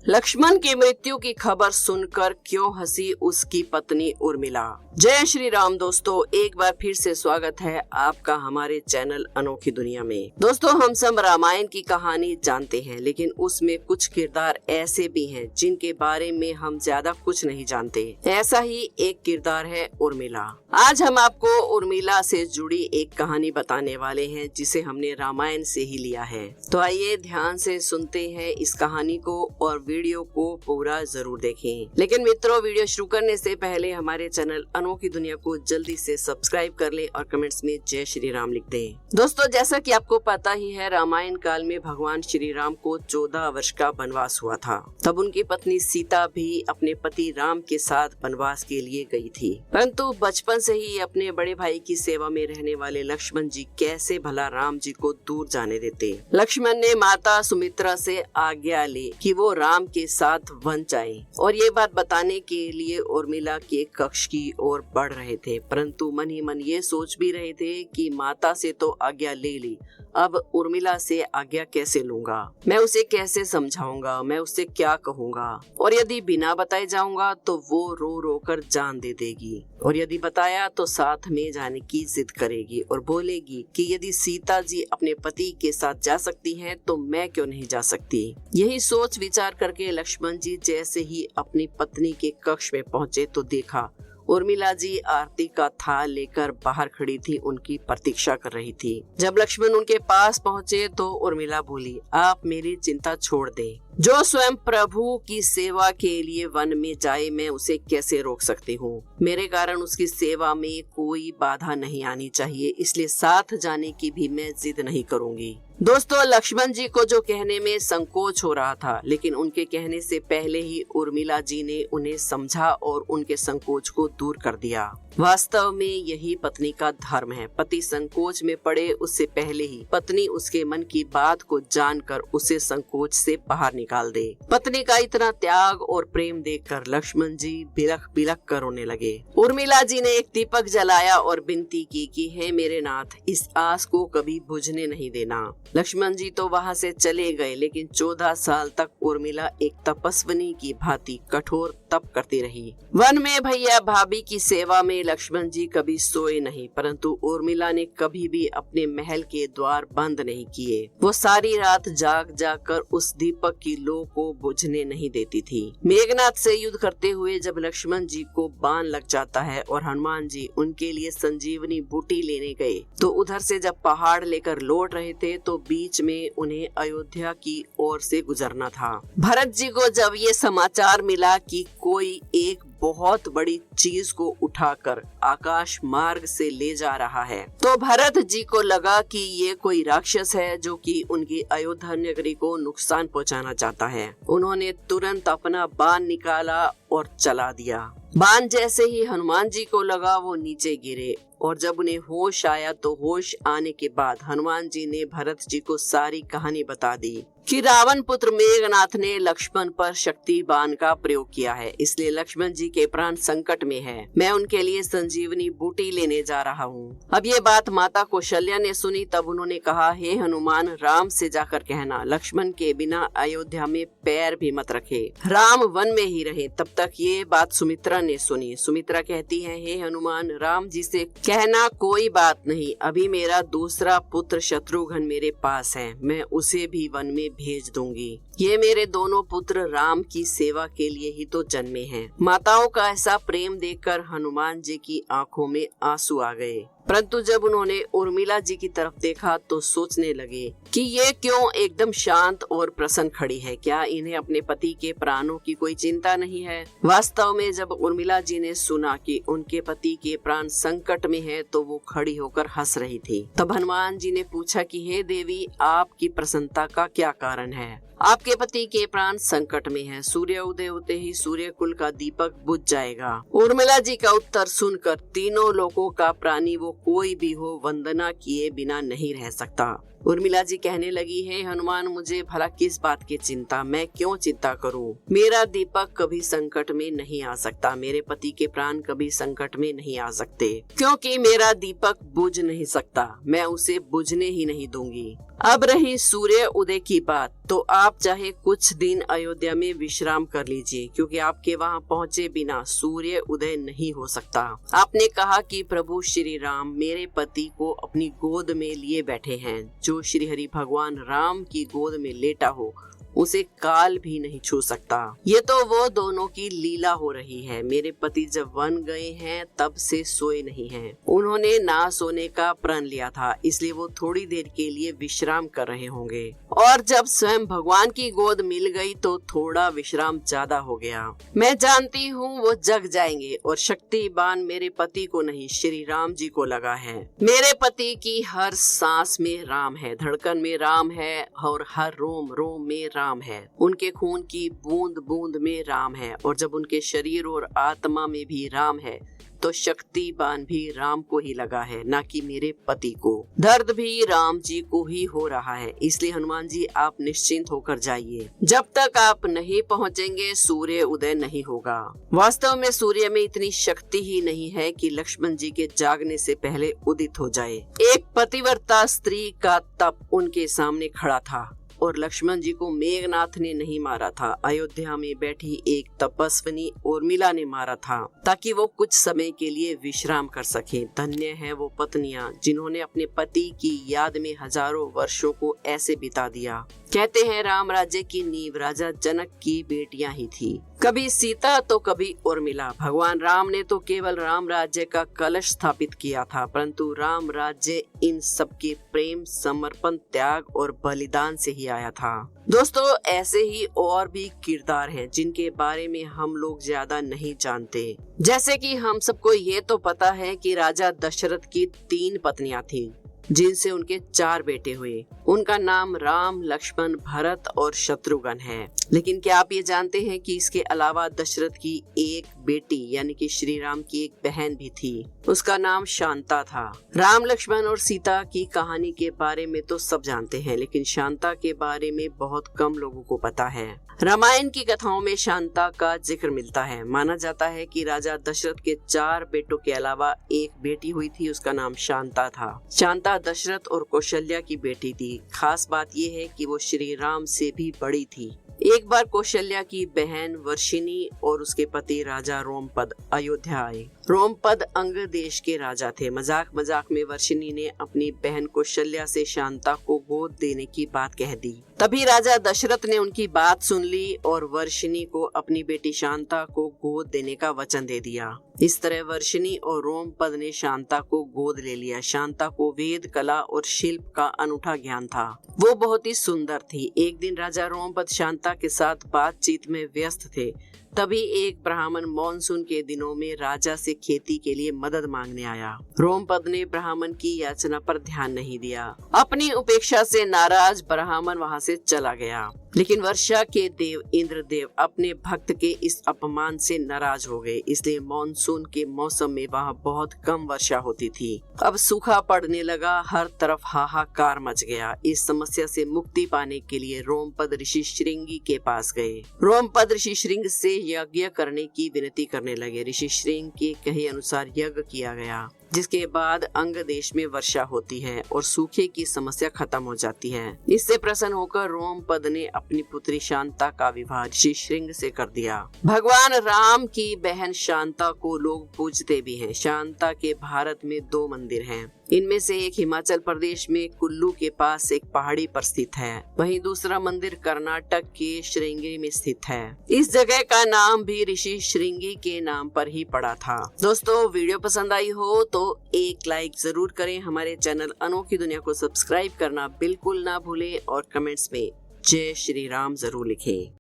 लक्ष्मण की मृत्यु की खबर सुनकर क्यों हंसी उसकी पत्नी उर्मिला। जय श्री राम दोस्तों, एक बार फिर से स्वागत है आपका हमारे चैनल अनोखी दुनिया में। दोस्तों, हम सब रामायण की कहानी जानते हैं, लेकिन उसमें कुछ किरदार ऐसे भी हैं जिनके बारे में हम ज्यादा कुछ नहीं जानते। ऐसा ही एक किरदार है उर्मिला। आज हम आपको उर्मिला से जुड़ी एक कहानी बताने वाले हैं जिसे हमने रामायण से ही लिया है। तो आइए ध्यान से सुनते हैं इस कहानी को और वीडियो को पूरा जरूर देखें। लेकिन मित्रों, वीडियो शुरू करने से पहले हमारे चैनल अनोखी दुनिया को जल्दी से सब्सक्राइब कर लें और कमेंट्स में जय श्री राम लिख दें। दोस्तों, जैसा कि आपको पता ही है, रामायण काल में भगवान श्री राम को 14 वर्ष का वनवास हुआ था। तब उनकी पत्नी सीता भी अपने पति राम के साथ वनवास के लिए गई थी। परंतु बचपन से ही अपने बड़े भाई की सेवा में रहने वाले लक्ष्मण जी कैसे भला राम जी को दूर जाने देते। लक्ष्मण ने माता सुमित्रा से आज्ञा ली कि वो राम के साथ वन जाएं, और ये बात बताने के लिए उर्मिला के कक्ष की ओर बढ़ रहे थे। परंतु मन ही मन ये सोच भी रहे थे कि माता से तो आज्ञा ले ली, अब उर्मिला से आज्ञा कैसे लूंगा, मैं उसे कैसे समझाऊंगा, मैं उससे क्या कहूंगा, और यदि बिना बताए जाऊंगा तो वो रो रो कर जान दे देगी, और यदि बताया तो साथ में जाने की जिद करेगी और बोलेगी कि यदि सीता जी अपने पति के साथ जा सकती हैं तो मैं क्यों नहीं जा सकती। यही सोच विचार करके लक्ष्मण जी जैसे ही अपनी पत्नी के कक्ष में पहुँचे तो देखा उर्मिला जी आरती का थाल लेकर बाहर खड़ी थी, उनकी प्रतीक्षा कर रही थी। जब लक्ष्मण उनके पास पहुँचे तो उर्मिला बोली, आप मेरी चिंता छोड़ दें। जो स्वयं प्रभु की सेवा के लिए वन में जाए, मैं उसे कैसे रोक सकती हूँ। मेरे कारण उसकी सेवा में कोई बाधा नहीं आनी चाहिए, इसलिए साथ जाने की भी मैं जिद नहीं करूँगी। दोस्तों, लक्ष्मण जी को जो कहने में संकोच हो रहा था, लेकिन उनके कहने से पहले ही उर्मिला जी ने उन्हें समझा और उनके संकोच को दूर कर दिया। वास्तव में यही पत्नी का धर्म है। पति संकोच में पड़े उससे पहले ही पत्नी उसके मन की बात को जानकर उसे संकोच से बाहर निकाल दे। पत्नी का इतना त्याग और प्रेम देखकर लक्ष्मण जी बिलख बिलख कर रोने लगे। उर्मिला जी ने एक दीपक जलाया और विनती की कि हे मेरे नाथ, इस आस को कभी बुझने नहीं देना। लक्ष्मण जी तो वहाँ से चले गए, लेकिन 14 साल तक उर्मिला एक तपस्विनी की भांति कठोर तप करती रही। वन में भैया भाभी की सेवा में लक्ष्मण जी कभी सोए नहीं, परंतु उर्मिला ने कभी भी अपने महल के द्वार बंद नहीं किए। वो सारी रात जाग जाग कर उस दीपक की लौ को बुझने नहीं देती थी। मेघनाथ से युद्ध करते हुए जब लक्ष्मण जी को बाण लग जाता है और हनुमान जी उनके लिए संजीवनी बूटी लेने गए, तो उधर से जब पहाड़ लेकर लौट रहे थे तो बीच में उन्हें अयोध्या की ओर से गुजरना था। भरत जी को जब ये समाचार मिला कि कोई एक बहुत बड़ी चीज को उठाकर आकाश मार्ग से ले जा रहा है, तो भरत जी को लगा कि ये कोई राक्षस है जो कि उनकी अयोध्या नगरी को नुकसान पहुंचाना चाहता है। उन्होंने तुरंत अपना बाण निकाला और चला दिया। बाण जैसे ही हनुमान जी को लगा, वो नीचे गिरे, और जब उन्हें होश आया तो होश आने के बाद हनुमान जी ने भरत जी को सारी कहानी बता दी कि रावण पुत्र मेघनाथ ने लक्ष्मण पर शक्ति बाण का प्रयोग किया है, इसलिए लक्ष्मण जी के प्राण संकट में है। मैं उनके लिए संजीवनी बूटी लेने जा रहा हूँ। अब ये बात माता कौशल्या ने सुनी, तब उन्होंने कहा, हे हनुमान, राम से जाकर कहना लक्ष्मण के बिना अयोध्या में पैर भी मत रखे, राम वन में ही रहे। तब तक ये बात सुमित्रा ने सुनी। सुमित्रा कहती है, हे हनुमान, राम जी से कहना कोई बात नहीं, अभी मेरा दूसरा पुत्र शत्रुघ्न मेरे पास है, मैं उसे भी वन में भेज दूंगी। ये मेरे दोनों पुत्र राम की सेवा के लिए ही तो जन्मे हैं। माताओं का ऐसा प्रेम देखकर हनुमान जी की आंखों में आंसू आ गए। परंतु जब उन्होंने उर्मिला जी की तरफ देखा तो सोचने लगे कि ये क्यों एकदम शांत और प्रसन्न खड़ी है, क्या इन्हें अपने पति के प्राणों की कोई चिंता नहीं है। वास्तव में जब उर्मिला जी ने सुना कि उनके पति के प्राण संकट में है तो वो खड़ी होकर हंस रही थी। तब हनुमान जी ने पूछा कि हे देवी, आपकी प्रसन्नता का क्या कारण है। आपके पति के प्राण संकट में है, सूर्य उदय होते ही सूर्य कुल का दीपक बुझ जाएगा। उर्मिला जी का उत्तर सुनकर तीनों लोगों का प्राणी वो कोई भी हो वंदना किए बिना नहीं रह सकता। उर्मिला जी कहने लगी है, हनुमान मुझे भला किस बात की चिंता, मैं क्यों चिंता करूं? मेरा दीपक कभी संकट में नहीं आ सकता, मेरे पति के प्राण कभी संकट में नहीं आ सकते, क्योंकि मेरा दीपक बुझ नहीं सकता, मैं उसे बुझने ही नहीं दूंगी। अब रही सूर्य उदय की बात, तो आप चाहे कुछ दिन अयोध्या में विश्राम कर लीजिए, क्योंकि आपके वहां पहुंचे बिना सूर्य उदय नहीं हो सकता। आपने कहा कि प्रभु श्री राम मेरे पति को अपनी गोद में लिए बैठे हैं, जो श्री हरि भगवान राम की गोद में लेटा हो उसे काल भी नहीं छू सकता। ये तो वो दोनों की लीला हो रही है। मेरे पति जब वन गए हैं तब से सोए नहीं हैं। उन्होंने ना सोने का प्रण लिया था, इसलिए वो थोड़ी देर के लिए विश्राम कर रहे होंगे, और जब स्वयं भगवान की गोद मिल गई तो थोड़ा विश्राम ज्यादा हो गया। मैं जानती हूँ वो जग जाएंगे, और शक्तिबान मेरे पति को नहीं श्री राम जी को लगा है। मेरे पति की हर सांस में राम है, धड़कन में राम है, और हर रोम रोम में राम है। उनके खून की बूंद बूंद में राम है, और जब उनके शरीर और आत्मा में भी राम है तो शक्तिबान भी राम को ही लगा है, ना कि मेरे पति को। दर्द भी राम जी को ही हो रहा है, इसलिए हनुमान जी आप निश्चिंत होकर जाइए। जब तक आप नहीं पहुंचेंगे सूर्य उदय नहीं होगा। वास्तव में सूर्य में इतनी शक्ति ही नहीं है कि लक्ष्मण जी के जागने से पहले उदित हो जाए। एक पतिव्रता स्त्री का तप उनके सामने खड़ा था, और लक्ष्मण जी को मेघनाथ ने नहीं मारा था, अयोध्या में बैठी एक तपस्विनी उर्मिला ने मारा था, ताकि वो कुछ समय के लिए विश्राम कर सके। धन्य है वो पत्नियां जिन्होंने अपने पति की याद में हजारों वर्षों को ऐसे बिता दिया। कहते हैं राम राज्य की नींव राजा जनक की बेटियां ही थी, कभी सीता तो कभी उर्मिला। भगवान राम ने तो केवल राम राज्य का कलश स्थापित किया था, परंतु राम राज्य इन सबके प्रेम, समर्पण, त्याग और बलिदान से ही आया था। दोस्तों, ऐसे ही और भी किरदार हैं जिनके बारे में हम लोग ज्यादा नहीं जानते। जैसे कि हम सबको ये तो पता है कि राजा दशरथ की 3 पत्नियां थीं, जिनसे उनके 4 बेटे हुए। उनका नाम राम, लक्ष्मण, भरत और शत्रुघ्न है। लेकिन क्या आप ये जानते हैं कि इसके अलावा दशरथ की एक बेटी यानी कि श्री राम की एक बहन भी थी, उसका नाम शांता था। राम, लक्ष्मण और सीता की कहानी के बारे में तो सब जानते हैं, लेकिन शांता के बारे में बहुत कम लोगों को पता है। रामायण की कथाओं में शांता का जिक्र मिलता है। माना जाता है कि राजा दशरथ के 4 बेटों के अलावा एक बेटी हुई थी, उसका नाम शांता था। शांता दशरथ और कौशल्या की बेटी थी। खास बात यह है कि वो श्री राम से भी बड़ी थी। एक बार कौशल्या की बहन वर्षिणी और उसके पति राजा रोमपद अयोध्या आए। रोमपद अंग देश के राजा थे। मजाक मजाक में वर्षिणी ने अपनी बहन कौशल्या से शांता को गोद देने की बात कह दी। तभी राजा दशरथ ने उनकी बात सुन ली और वर्षिणी को अपनी बेटी शांता को गोद देने का वचन दे दिया। इस तरह वर्षिणी और रोमपद ने शांता को गोद ले लिया। शांता को वेद, कला और शिल्प का अनूठा ज्ञान था। वो बहुत ही सुंदर थी। एक दिन राजा रोमपद शांता के साथ बातचीत में व्यस्त थे, तभी एक ब्राह्मण मानसून के दिनों में राजा से खेती के लिए मदद मांगने आया। रोमपद ने ब्राह्मण की याचना पर ध्यान नहीं दिया। अपनी उपेक्षा से नाराज ब्राह्मण वहां से चला गया। लेकिन वर्षा के देव इंद्रदेव अपने भक्त के इस अपमान से नाराज हो गए, इसलिए मानसून के मौसम में वहाँ बहुत कम वर्षा होती थी। अब सूखा पड़ने लगा, हर तरफ हाहाकार मच गया। इस समस्या से मुक्ति पाने के लिए रोमपद ऋषि श्रृंगी के पास गए। रोमपद ऋषि श्रृंग से यज्ञ करने की विनती करने लगे। ऋषि श्रृंग के कहे अनुसार यज्ञ किया गया, जिसके बाद अंग देश में वर्षा होती है और सूखे की समस्या खत्म हो जाती है। इससे प्रसन्न होकर रोमपद ने अपनी पुत्री शांता का विवाह ऋषि श्रृंग से कर दिया। भगवान राम की बहन शांता को लोग पूजते भी हैं। शांता के भारत में 2 मंदिर हैं। इनमें से एक हिमाचल प्रदेश में कुल्लू के पास एक पहाड़ी पर स्थित है, वहीं दूसरा मंदिर कर्नाटक के श्रृंगी में स्थित है। इस जगह का नाम भी ऋषि श्रृंगी के नाम पर ही पड़ा था। दोस्तों, वीडियो पसंद आई हो तो एक लाइक जरूर करें। हमारे चैनल अनोखी दुनिया को सब्सक्राइब करना बिल्कुल ना भूलें और कमेंट्स में जय श्री राम जरूर लिखें।